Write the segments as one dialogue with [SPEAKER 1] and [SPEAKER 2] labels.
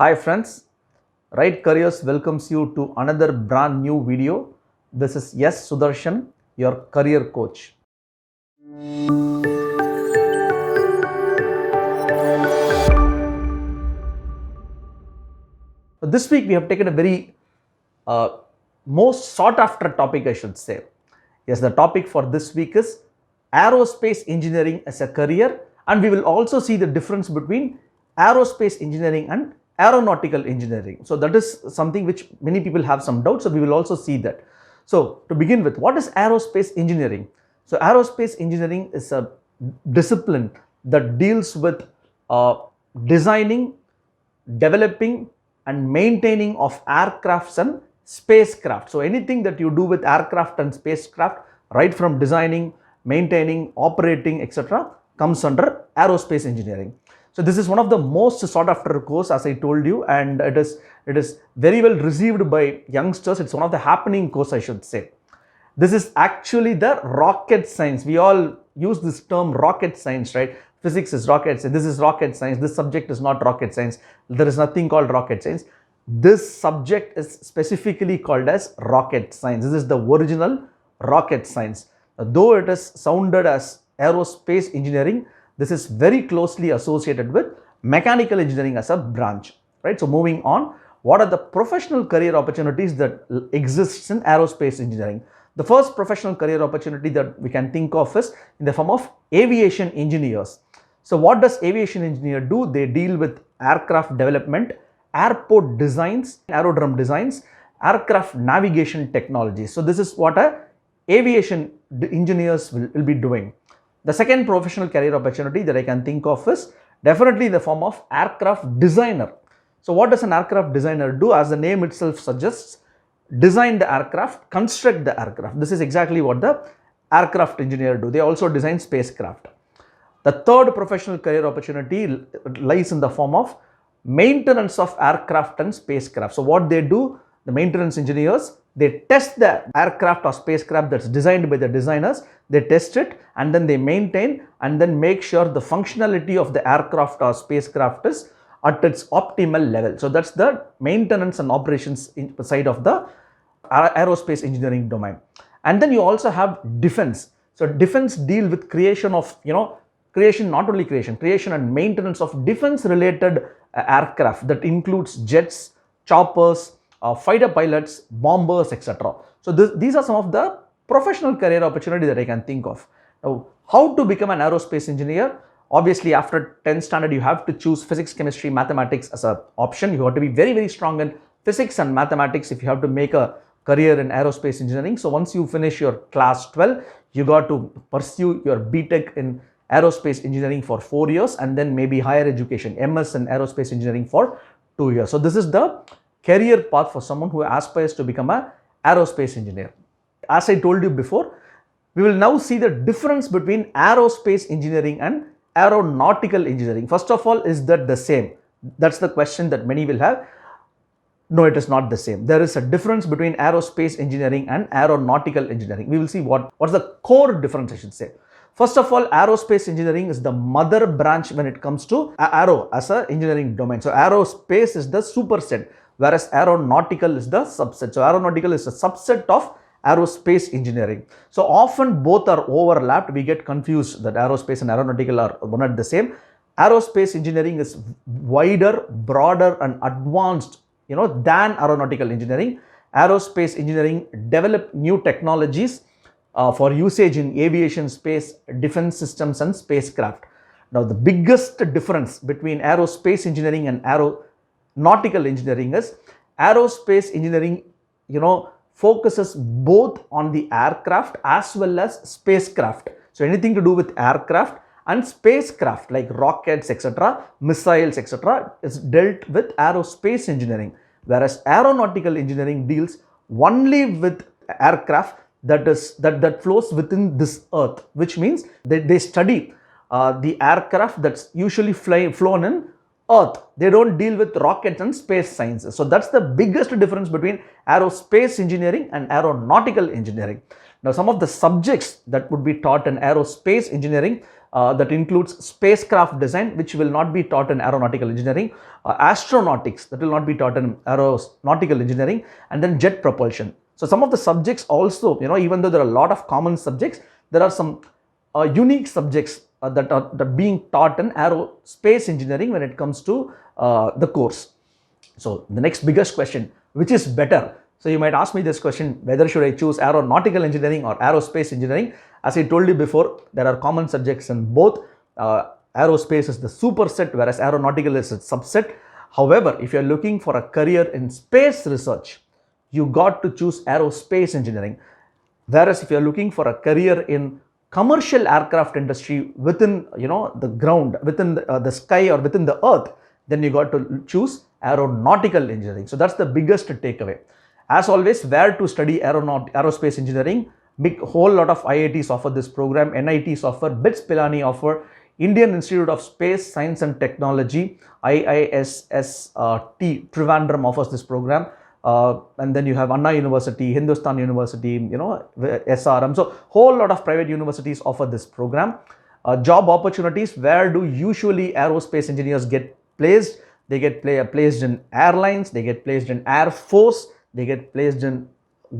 [SPEAKER 1] Hi friends, Right Careers welcomes you to another brand new video. This is S. Sudarshan, your career coach. This week we have taken a very most sought after topic, I should say. Yes, the topic for this week is aerospace engineering as a career, and we will also see the difference between aerospace engineering and aeronautical engineering. So that is something which many people have some doubts, so we will also see that. So to begin with, what is aerospace engineering? So aerospace engineering is a discipline that deals with designing, developing and maintaining of aircrafts and spacecraft. So anything that you do with aircraft and spacecraft, right from designing, maintaining, operating, etc., comes under aerospace engineering. So this is one of the most sought after course, as I told you, and it is very well received by youngsters. It's one of the happening course, I should say. This is actually the rocket science. We all use this term rocket science, right? Physics is rocket science. This is rocket science. This subject is not rocket science. There is nothing called rocket science. This subject is specifically called as rocket science. This is the original rocket science. Though it is sounded as aerospace engineering, this is very closely associated with mechanical engineering as a branch, right? So moving on, what are the professional career opportunities that exists in aerospace engineering? The first professional career opportunity that we can think of is in the form of aviation engineers. So what does aviation engineer do? They deal with aircraft development, airport designs, aerodrome designs, aircraft navigation technology. So this is what aviation engineers will be doing. The second professional career opportunity that I can think of is definitely in the form of aircraft designer. So what does an aircraft designer do? As the name itself suggests, design the aircraft, construct the aircraft. This is exactly what the aircraft engineer do. They also design spacecraft. The third professional career opportunity lies in the form of maintenance of aircraft and spacecraft. So what they do, the maintenance engineers, they test the aircraft or spacecraft that's designed by the designers, they test it and then they maintain and then make sure the functionality of the aircraft or spacecraft is at its optimal level. So that's the maintenance and operations side of the aerospace engineering domain. And then you also have defense. So defense deal with creation of, creation and maintenance of defense related aircraft that includes jets, choppers, fighter pilots, bombers, etc. So these are some of the professional career opportunity that I can think of. Now, how to become an aerospace engineer? Obviously, after 10th standard, you have to choose physics, chemistry, mathematics as an option. You have to be very, very strong in physics and mathematics if you have to make a career in aerospace engineering. So once you finish your class 12, you got to pursue your BTech in aerospace engineering for 4 years and then maybe higher education, MS in aerospace engineering for 2 years. So this is the career path for someone who aspires to become an aerospace engineer. As I told you before, we will now see the difference between aerospace engineering and aeronautical engineering. First of all, is that the same? That's the question that many will have. No, it is not the same. There is a difference between aerospace engineering and aeronautical engineering. We will see what's the core difference, I should say. First of all, aerospace engineering is the mother branch when it comes to aero as an engineering domain. So aerospace is the superset, whereas aeronautical is the subset. So aeronautical is a subset of aerospace engineering. So often both are overlapped. We get confused that aerospace and aeronautical are one and the same. Aerospace engineering is wider, broader and advanced, than aeronautical engineering. Aerospace engineering develop new technologies for usage in aviation, space, defense systems and spacecraft. Now the biggest difference between aerospace engineering and aeronautical engineering is aerospace engineering, focuses both on the aircraft as well as spacecraft. So anything to do with aircraft and spacecraft like rockets, etc., missiles, etc., is dealt with aerospace engineering, whereas aeronautical engineering deals only with aircraft that flows within this earth, which means they study the aircraft that's usually flown in Earth. They don't deal with rockets and space sciences. So that's the biggest difference between aerospace engineering and aeronautical engineering. Now some of the subjects that would be taught in aerospace engineering that includes spacecraft design, which will not be taught in aeronautical engineering, astronautics, that will not be taught in aeronautical engineering, and then jet propulsion. So some of the subjects also, even though there are a lot of common subjects, there are some unique subjects that are being taught in aerospace engineering when it comes to the course. So the next biggest question, which is better? So you might ask me this question, whether should I choose aeronautical engineering or aerospace engineering? As I told you before, there are common subjects in both. Aerospace is the superset, whereas aeronautical is a subset. However, if you are looking for a career in space research, you got to choose aerospace engineering. Whereas if you are looking for a career in commercial aircraft industry within the ground, within the sky or within the earth, then you got to choose aeronautical engineering. So that's the biggest takeaway. As always, where to study aerospace engineering? Big whole lot of IITs offer this program, NITs offer, BITS Pilani offer, Indian Institute of Space Science and Technology, IISST Trivandrum offers this program. And then you have Anna University, Hindustan University, SRM. So whole lot of private universities offer this program. Job opportunities, where do usually aerospace engineers get placed? They get placed in airlines, they get placed in Air Force, they get placed in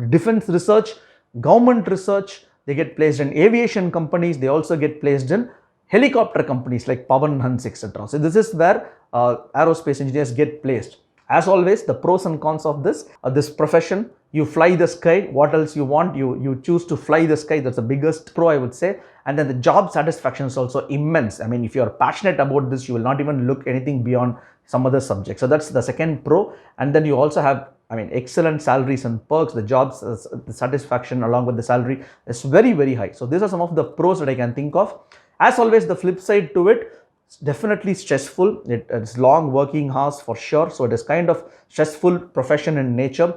[SPEAKER 1] defense research, government research, they get placed in aviation companies, they also get placed in helicopter companies like Pawan Hans, etc. So this is where aerospace engineers get placed. As always, the pros and cons of this profession: you fly the sky, what else you want? You choose to fly the sky, that's the biggest pro, I would say. And then the job satisfaction is also immense. I mean, if you are passionate about this, you will not even look anything beyond some other subject. So that's the second pro. And then you also have, excellent salaries and perks. The jobs, the satisfaction along with the salary is very, very high. So these are some of the pros that I can think of. As always, the flip side to it, it's definitely stressful. It's long working hours for sure. So it is kind of stressful profession in nature.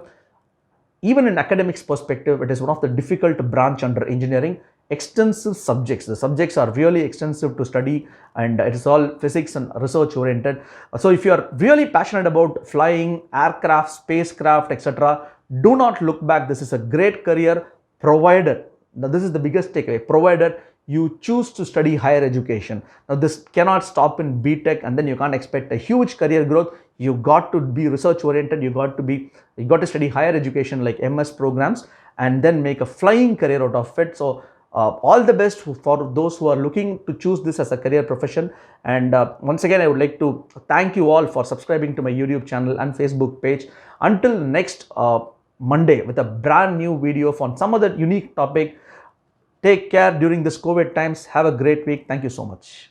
[SPEAKER 1] Even in academics perspective, it is one of the difficult branch under engineering. Extensive subjects. The subjects are really extensive to study, and it is all physics and research oriented. So if you are really passionate about flying, aircraft, spacecraft, etc., do not look back. This is a great career, provided, now this is the biggest takeaway, provided you choose to study higher education. Now this cannot stop in BTech, and then you can't expect a huge career growth. You got to be research oriented, you got to study higher education like MS programs, and then make a flying career out of it. So all the best for those who are looking to choose this as a career profession. And once again, I would like to thank you all for subscribing to my YouTube channel and Facebook page. Until next Monday with a brand new video on some other unique topic. Take care during this COVID times. Have a great week. Thank you so much.